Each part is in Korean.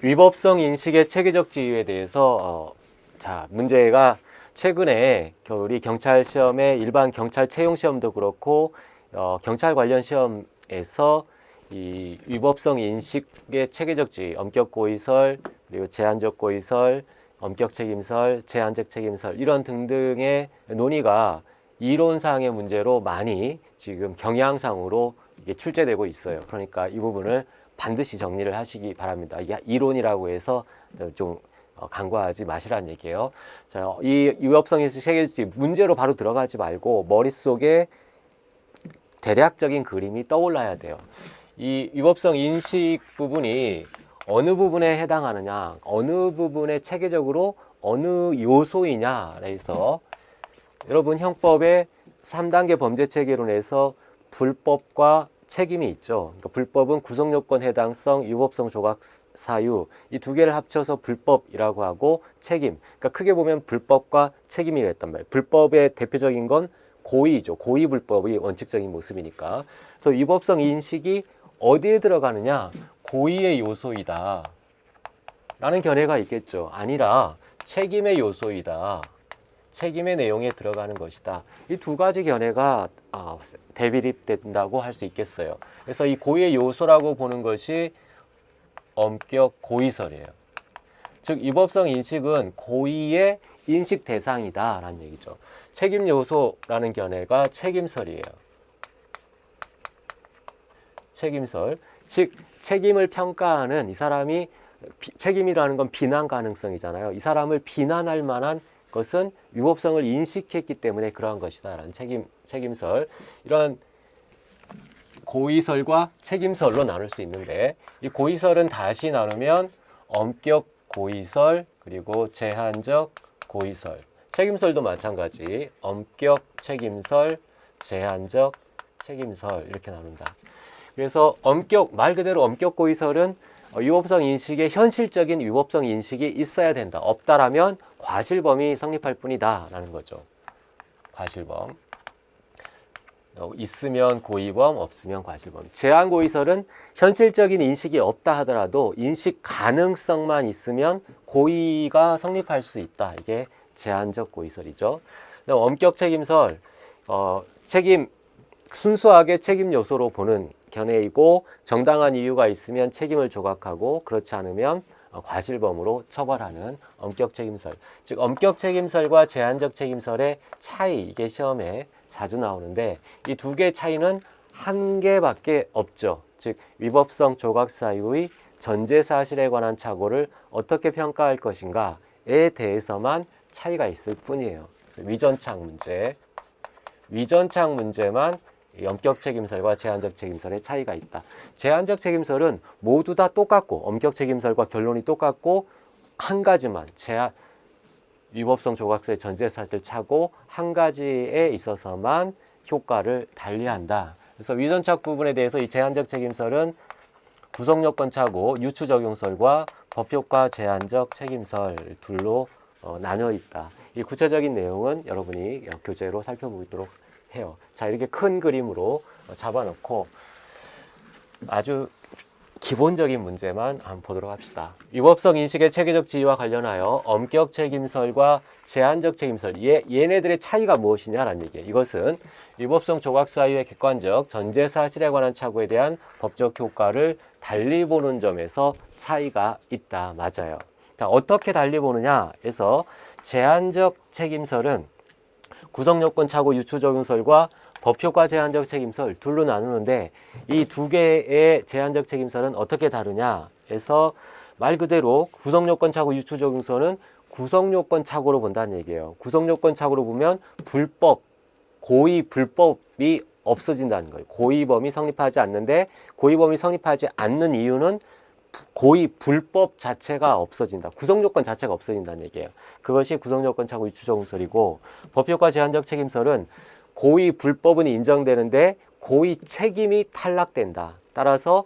위법성 인식의 체계적 지위에 대해서 문제가 최근에 우리 경찰 시험에 일반 경찰 채용 시험도 그렇고 경찰 관련 시험에서 이 위법성 인식의 체계적 지위, 엄격 고의설, 그리고 제한적 고의설, 엄격 책임설, 제한적 책임설 이런 등등의 논의가 이론상의 문제로 많이 지금 경향상으로 이게 출제되고 있어요. 그러니까 이 부분을 반드시 정리를 하시기 바랍니다. 이게 이론이라고 해서 좀 간과하지 마시라는 얘기예요. 자, 이 위법성 인식 체계적 지위 문제로 바로 들어가지 말고 머릿속에 대략적인 그림이 떠올라야 돼요. 이 위법성 인식 부분이 어느 부분에 해당하느냐, 어느 부분에 체계적으로 어느 요소이냐 해서 여러분 형법의 3단계 범죄체계론에서 불법과 책임이 있죠. 그러니까 불법은 구성요건 해당성, 위법성 조각 사유 이 두 개를 합쳐서 불법이라고 하고 책임. 그러니까 크게 보면 불법과 책임이 있단 말이에요. 불법의 대표적인 건 고의죠. 고의 불법이 원칙적인 모습이니까. 그래서 위법성 인식이 어디에 들어가느냐? 고의의 요소이다 라는 견해가 있겠죠. 아니라 책임의 요소이다. 책임의 내용에 들어가는 것이다. 이 두 가지 견해가 대비립된다고 할 수 있겠어요. 그래서 이 고의의 요소라고 보는 것이 엄격 고의설이에요. 즉 위법성 인식은 고의의 인식 대상이다 라는 얘기죠. 책임 요소라는 견해가 책임설이에요. 책임설. 즉 책임을 평가하는 이 사람이 책임이라는 건 비난 가능성이잖아요. 이 사람을 비난할 만한 것은 위법성을 인식했기 때문에 그러한 것이다 라는 책임설. 이런 고의설과 책임설로 나눌 수 있는데 이 고의설은 다시 나누면 엄격 고의설 그리고 제한적 고의설. 책임설도 마찬가지. 엄격 책임설, 제한적 책임설 이렇게 나눈다. 그래서 말 그대로 엄격 고의설은 위법성 인식에 현실적인 위법성 인식이 있어야 된다. 없다라면 과실범이 성립할 뿐이다 라는 거죠. 과실범. 있으면 고의범, 없으면 과실범. 제한 고의설은 현실적인 인식이 없다 하더라도 인식 가능성만 있으면 고의가 성립할 수 있다. 이게 제한적 고의설이죠. 엄격 책임설, 순수하게 책임 요소로 보는 견해이고 정당한 이유가 있으면 책임을 조각하고 그렇지 않으면 과실범으로 처벌하는 엄격 책임설. 즉 엄격 책임설과 제한적 책임설의 차이, 이게 시험에 자주 나오는데 이 두 개의 차이는 한 개밖에 없죠. 즉 위법성 조각 사유의 전제 사실에 관한 착오를 어떻게 평가할 것인가에 대해서만 차이가 있을 뿐이에요. 그래서 위전착 문제만 엄격 책임설과 제한적 책임설의 차이가 있다. 제한적 책임설은 모두 다 똑같고 엄격 책임설과 결론이 똑같고 한 가지만 위법성 조각서의 전제사실 차고 한 가지에 있어서만 효과를 달리한다. 그래서 위전착 부분에 대해서 이 제한적 책임설은 구성요건 차고 유추적용설과 법효과 제한적 책임설 둘로 나뉘어 있다. 이 구체적인 내용은 여러분이 교재로 살펴보도록 해요. 자, 이렇게 큰 그림으로 잡아놓고 아주 기본적인 문제만 한번 보도록 합시다. 위법성 인식의 체계적 지위와 관련하여 엄격 책임설과 제한적 책임설, 얘네들의 차이가 무엇이냐라는 얘기예요. 이것은 위법성 조각 사유의 객관적 전제 사실에 관한 착오에 대한 법적 효과를 달리 보는 점에서 차이가 있다. 맞아요. 자, 어떻게 달리 보느냐 해서 제한적 책임설은 구성요건 착오 유추적용설과 법효과 제한적 책임설 둘로 나누는데 이 두 개의 제한적 책임설은 어떻게 다르냐 해서 말 그대로 구성요건 착오 유추적용설은 구성요건 착오로 본다는 얘기예요. 구성요건 착오로 보면 고의 불법이 없어진다는 거예요. 고의범이 성립하지 않는데 고의범이 성립하지 않는 이유는 고의 불법 자체가 없어진다. 구성요건 자체가 없어진다는 얘기예요. 그것이 구성요건 착오 유추적용설이고 법효과 제한적 책임설은 고의 불법은 인정되는데 고의 책임이 탈락된다. 따라서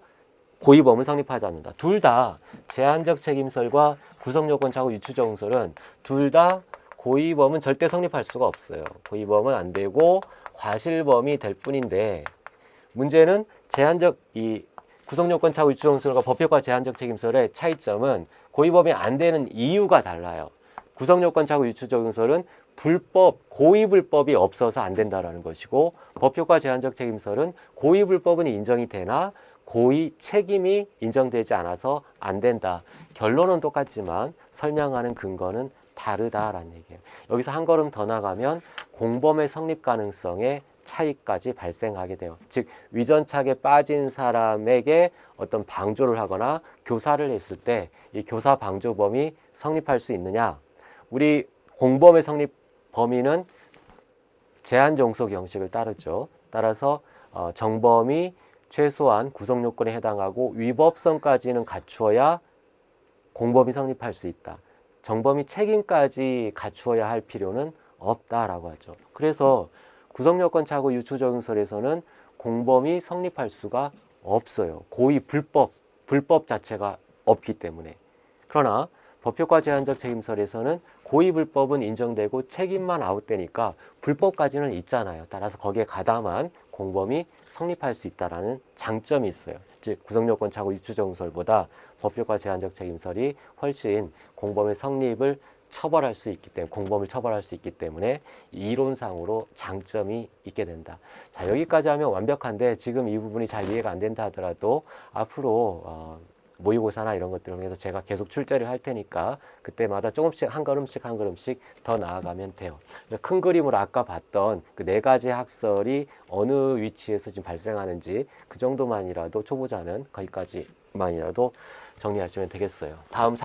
고의범은 성립하지 않는다. 둘 다 제한적 책임설과 구성요건 착오 유추적용설은 둘 다 고의범은 절대 성립할 수가 없어요. 고의범은 안 되고 과실범이 될 뿐인데 문제는 구성요건 차고 유추정설과 법효과 제한적 책임설의 차이점은 고의범이 안 되는 이유가 달라요. 구성요건 차고 유추정설은 불법, 고의불법이 없어서 안 된다라는 것이고 법효과 제한적 책임설은 고의불법은 인정이 되나 고의 책임이 인정되지 않아서 안 된다. 결론은 똑같지만 설명하는 근거는 다르다라는 얘기예요. 여기서 한 걸음 더 나가면 공범의 성립 가능성의 차이까지 발생하게 돼요. 즉 위전착에 빠진 사람에게 어떤 방조를 하거나 교사를 했을 때 이 교사 방조범이 성립할 수 있느냐? 우리 공범의 성립 범위는 제한 종속 형식을 따르죠. 따라서 정범이 최소한 구성 요건에 해당하고 위법성까지는 갖추어야 공범이 성립할 수 있다. 정범이 책임까지 갖추어야 할 필요는 없다라고 하죠. 그래서 구성 요건 차고 유추적용설에서는 공범이 성립할 수가 없어요. 고의 불법 자체가 없기 때문에. 그러나 법효과 제한적 책임설에서는 고의 불법은 인정되고 책임만 아웃되니까 불법까지는 있잖아요. 따라서 거기에 가담한 공범이 성립할 수 있다는 장점이 있어요. 즉 구성요건 차고 유추적용설보다 법효과 제한적 책임설이 훨씬 공범의 성립을 처벌할 수 있기 때문에 공범을 처벌할 수 있기 때문에 이론상으로 장점이 있게 된다. 자, 여기까지 하면 완벽한데 지금 이 부분이 잘 이해가 안 된다 하더라도 앞으로 모의고사나 이런 것들을 통해서 제가 계속 출제를 할 테니까 그때마다 조금씩 한 걸음씩 더 나아가면 돼요. 큰 그림으로 아까 봤던 그 4가지 학설이 어느 위치에서 지금 발생하는지 그 정도만이라도 초보자는 거기까지만이라도 정리하시면 되겠어요. 다음